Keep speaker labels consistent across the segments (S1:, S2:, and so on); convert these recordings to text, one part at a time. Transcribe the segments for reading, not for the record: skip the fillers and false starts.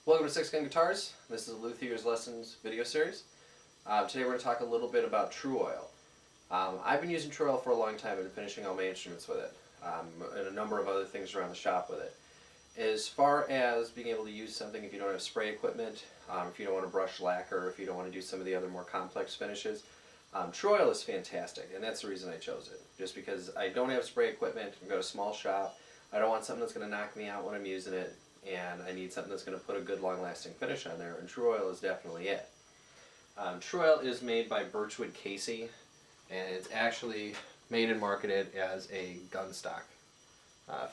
S1: Welcome to Six Gun Guitars. This is a Luthier's Lessons video series. Today we're going to talk a little bit about Tru-Oil. I've been using Tru-Oil for a long time and been finishing all my instruments with it, and a number of other things around the shop with it. As far as being able to use something if you don't have spray equipment, if you don't want to brush lacquer, if you don't want to do some of the other more complex finishes, Tru-Oil is fantastic, and that's the reason I chose it. Just because I don't have spray equipment, I've got a small shop, I don't want something that's going to knock me out when I'm using it, and I need something that's going to put a good long-lasting finish on there, and Tru-Oil is definitely it. Tru-Oil is made by Birchwood Casey, and it's actually made and marketed as a gun stock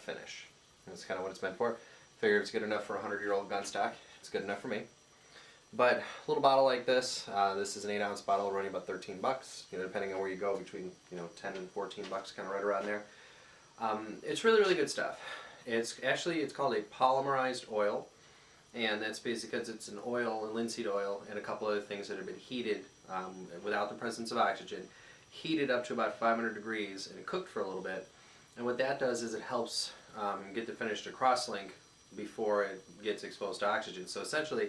S1: finish. That's kind of what it's meant for. Figure it's good enough for a 100-year-old gun stock. It's good enough for me. But a little bottle like this, this is an 8-ounce bottle running about 13 bucks, depending on where you go, between 10 and 14 bucks, kind of right around there. It's really, really good stuff. It's called a polymerized oil, and that's basically because it's an oil, and linseed oil, and a couple other things that have been heated without the presence of oxygen, heated up to about 500 degrees and cooked for a little bit. And what that does is it helps get the finish to cross-link before it gets exposed to oxygen. So essentially,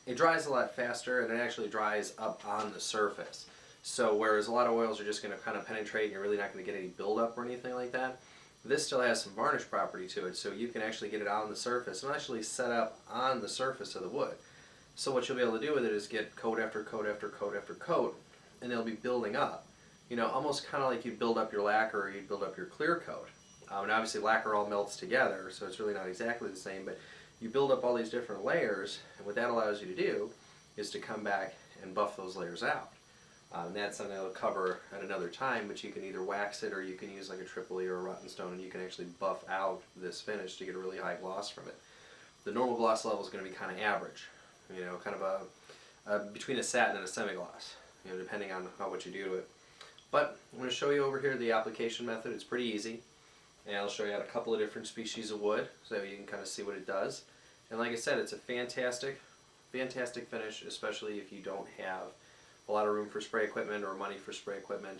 S1: it dries a lot faster, and it actually dries up on the surface. So whereas a lot of oils are just going to kind of penetrate, and you're really not going to get any buildup or anything like that, this still has some varnish property to it, so you can actually get it on the surface and actually set up on the surface of the wood. So what you'll be able to do with it is get coat after coat after coat after coat, and they'll be building up. Almost kind of like you'd build up your lacquer or you'd build up your clear coat. And obviously lacquer all melts together, so it's really not exactly the same, but you build up all these different layers, and what that allows you to do is to come back and buff those layers out. And that's something I'll cover at another time, but you can either wax it or you can use like a triple E or a rotten stone, and you can actually buff out this finish to get a really high gloss from it. The normal gloss level is going to be kind of average, kind of between a satin and a semi-gloss, depending on what you do to it. But I'm going to show you over here the application method. It's pretty easy, and I'll show you a couple of different species of wood so you can kind of see what it does. And like I said, it's a fantastic, fantastic finish, especially if you don't have a lot of room for spray equipment or money for spray equipment,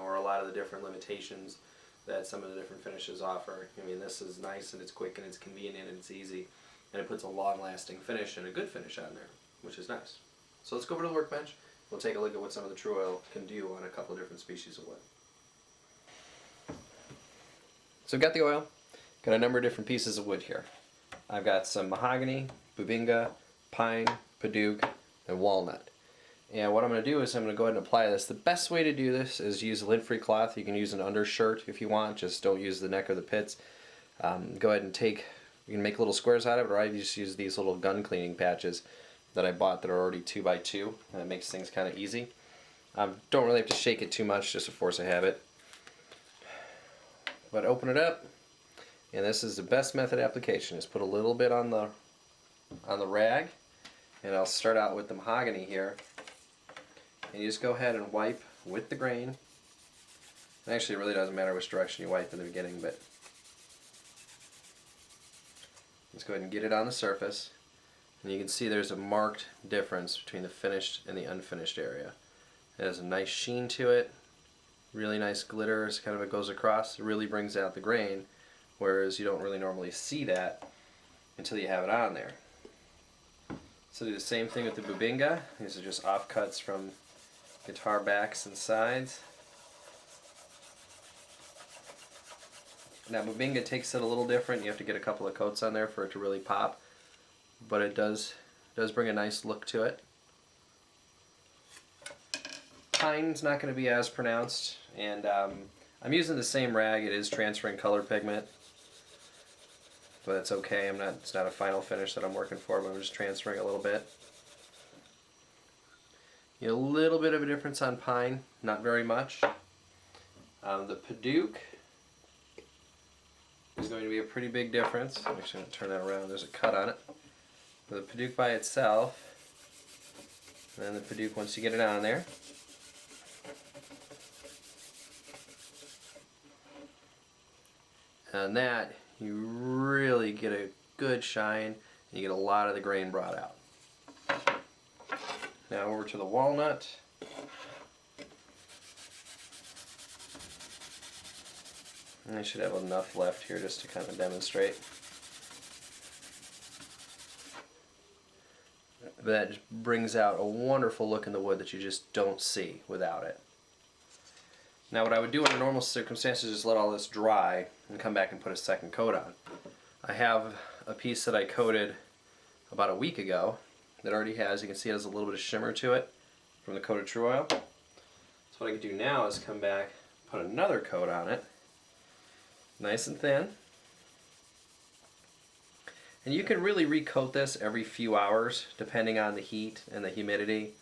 S1: or a lot of the different limitations that some of the different finishes offer. I mean, this is nice and it's quick and it's convenient and it's easy, and it puts a long-lasting finish and a good finish on there, which is nice. So let's go over to the workbench. We'll take a look at what some of the Tru-Oil can do on a couple of different species of wood. So I've got the oil, got a number of different pieces of wood here. I've got some mahogany, bubinga, pine, padauk, and walnut. And what I'm going to do is I'm going to go ahead and apply this. The best way to do this is use a lint-free cloth. You can use an undershirt if you want, just don't use the neck or the pits. Go ahead and you can make little squares out of it, or I just use these little gun cleaning patches that I bought that are already 2x2, and it makes things kind of easy. Don't really have to shake it too much, just a force of habit. But open it up, and this is the best method application. Is put a little bit on the rag, and I'll start out with the mahogany here. And you just go ahead and wipe with the grain. Actually, it really doesn't matter which direction you wipe in the beginning, but let's go ahead and get it on the surface. And you can see there's a marked difference between the finished and the unfinished area. It has a nice sheen to it, really nice glitter as kind of it goes across. It really brings out the grain, whereas you don't really normally see that until you have it on there. So do the same thing with the bubinga. These are just offcuts from guitar backs and sides. Now bubinga takes it a little different. You have to get a couple of coats on there for it to really pop, but it does bring a nice look to it. Pine's not going to be as pronounced, and I'm using the same rag. It is transferring color pigment, but it's okay. It's not a final finish that I'm working for, but I'm just transferring a little bit. A little bit of a difference on pine, not very much. The padauk is going to be a pretty big difference. I'm actually going to turn that around. There's a cut on it. The padauk by itself, and then the padauk once you get it on there. And that, you really get a good shine, and you get a lot of the grain brought out. Now over to the walnut. And I should have enough left here just to kind of demonstrate. But that just brings out a wonderful look in the wood that you just don't see without it. Now what I would do under normal circumstances is let all this dry and come back and put a second coat on. I have a piece that I coated about a week ago that already has, you can see it has a little bit of shimmer to it from the coated Tru-Oil. So what I could do now is come back, put another coat on it, nice and thin. And you can really recoat this every few hours depending on the heat and the humidity.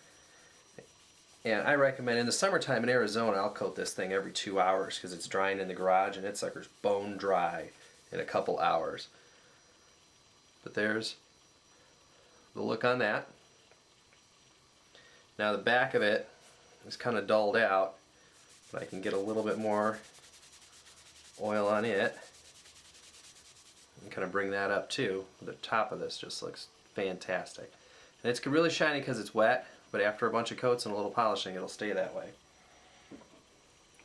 S1: And I recommend in the summertime in Arizona, I'll coat this thing every 2 hours because it's drying in the garage and it's sucker's bone dry in a couple hours. But there's the look on that. Now the back of it is kind of dulled out, but I can get a little bit more oil on it and kind of bring that up too. The top of this just looks fantastic. And it's really shiny because it's wet, but after a bunch of coats and a little polishing, it'll stay that way.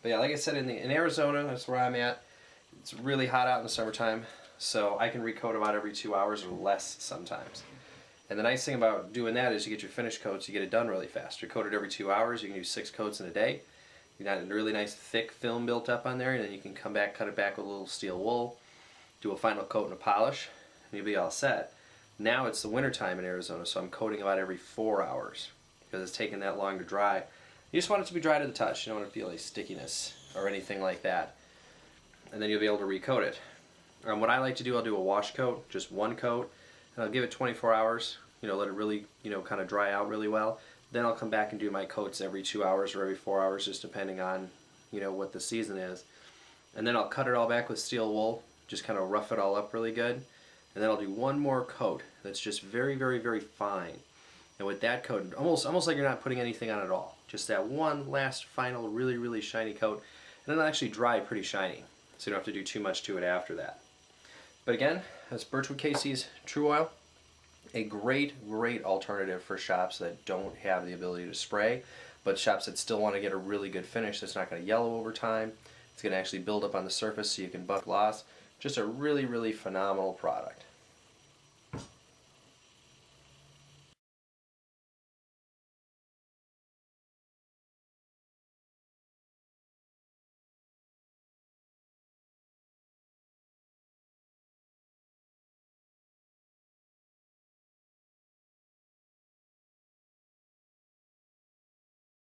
S1: But yeah, like I said, in Arizona, that's where I'm at. It's really hot out in the summertime, so I can recoat about every 2 hours or less sometimes. And the nice thing about doing that is you get your finish coats, you get it done really fast. You're coated every 2 hours, you can do 6 coats in a day. You got a really nice thick film built up on there, and then you can come back, cut it back with a little steel wool, do a final coat and a polish, and you'll be all set. Now it's the winter time in Arizona, so I'm coating about every 4 hours because it's taking that long to dry. You just want it to be dry to the touch. You don't want to feel any stickiness or anything like that. And then you'll be able to recoat it. What I like to do, I'll do a wash coat, just one coat, and I'll give it 24 hours, let it really, kind of dry out really well. Then I'll come back and do my coats every 2 hours or every 4 hours, just depending on, what the season is. And then I'll cut it all back with steel wool, just kind of rough it all up really good. And then I'll do one more coat that's just very, very, very fine. And with that coat, almost like you're not putting anything on at all. Just that one last final really, really shiny coat. And it'll actually dry pretty shiny, so you don't have to do too much to it after that. But again, that's Birchwood Casey's Tru-Oil. A great, great alternative for shops that don't have the ability to spray, but shops that still want to get a really good finish that's not going to yellow over time. It's going to actually build up on the surface so you can buff gloss. Just a really, really phenomenal product.